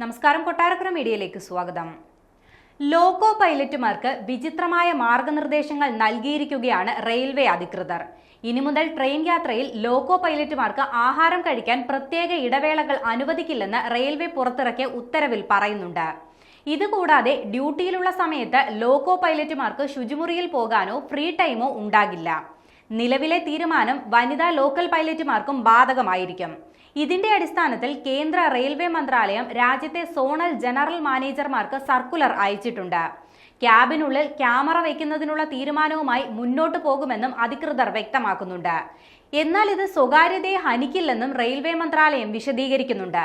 നമസ്കാരം, കൊട്ടാരക്കര മീഡിയയിലേക്ക് സ്വാഗതം. ലോക്കോ പൈലറ്റുമാർക്ക് വിചിത്രമായ മാർഗനിർദ്ദേശങ്ങൾ നൽകിയിരിക്കുകയാണ് റെയിൽവേ അധികൃതർ. ഇനി മുതൽ ട്രെയിൻ യാത്രയിൽ ലോക്കോ പൈലറ്റുമാർക്ക് ആഹാരം കഴിക്കാൻ പ്രത്യേക ഇടവേളകൾ അനുവദിക്കില്ലെന്ന് റെയിൽവേ പുറത്തിറക്കിയ ഉത്തരവിൽ പറയുന്നുണ്ട്. ഇതുകൂടാതെ ഡ്യൂട്ടിയിലുള്ള സമയത്ത് ലോക്കോ പൈലറ്റുമാർക്ക് ശുചിമുറിയിൽ പോകാനോ ഫ്രീ ടൈമോ ഉണ്ടാകില്ല. നിലവിലെ തീരുമാനം വനിതാ ലോക്കൽ പൈലറ്റുമാർക്കും ബാധകമായിരിക്കും. ഇതിന്റെ അടിസ്ഥാനത്തിൽ കേന്ദ്ര റെയിൽവേ മന്ത്രാലയം രാജ്യത്തെ സോണൽ ജനറൽ മാനേജർമാർക്ക് സർക്കുലർ അയച്ചിട്ടുണ്ട്. ക്യാബിനുള്ളിൽ ക്യാമറ വയ്ക്കുന്നതിനുള്ള തീരുമാനവുമായി മുന്നോട്ടു പോകുമെന്നും അധികൃതർ വ്യക്തമാക്കുന്നുണ്ട്. എന്നാൽ ഇത് സ്വകാര്യതയെ ഹനിക്കില്ലെന്നും റെയിൽവേ മന്ത്രാലയം വിശദീകരിക്കുന്നുണ്ട്.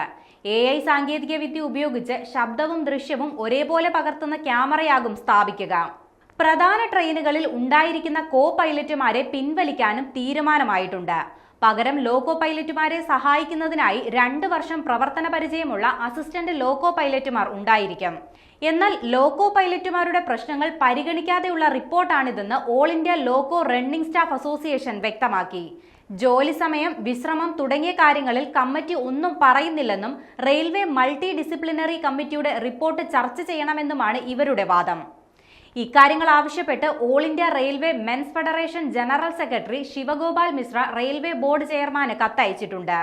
AI സാങ്കേതിക വിദ്യ ഉപയോഗിച്ച് ശബ്ദവും ദൃശ്യവും ഒരേപോലെ പകർത്തുന്ന ക്യാമറയാകും സ്ഥാപിക്കുക. പ്രധാന ട്രെയിനുകളിൽ ഉണ്ടായിരിക്കുന്ന കോ പൈലറ്റുമാരെ പിൻവലിക്കാനും തീരുമാനമായിട്ടുണ്ട്. പകരം ലോക്കോ പൈലറ്റുമാരെ സഹായിക്കുന്നതിനായി 2 വർഷം പ്രവർത്തന പരിചയമുള്ള അസിസ്റ്റന്റ് ലോക്കോ പൈലറ്റുമാർ ഉണ്ടായിരിക്കും. എന്നാൽ ലോക്കോ പൈലറ്റുമാരുടെ പ്രശ്നങ്ങൾ പരിഗണിക്കാതെയുള്ള റിപ്പോർട്ടാണിതെന്ന് all India loco running staff association വ്യക്തമാക്കി. ജോലി സമയം, വിശ്രമം തുടങ്ങിയ കാര്യങ്ങളിൽ കമ്മിറ്റി ഒന്നും പറയുന്നില്ലെന്നും റെയിൽവേ മൾട്ടി ഡിസിപ്ലിനറി കമ്മിറ്റിയുടെ റിപ്പോർട്ട് ചർച്ച ചെയ്യണമെന്നുമാണ് ഇവരുടെ വാദം. ഇക്കാര്യങ്ങൾ ആവശ്യപ്പെട്ട് all India railway men's federation general secretary Shivagopal Mishra railway board ചെയർമാന് കത്തയച്ചിട്ടുണ്ട്.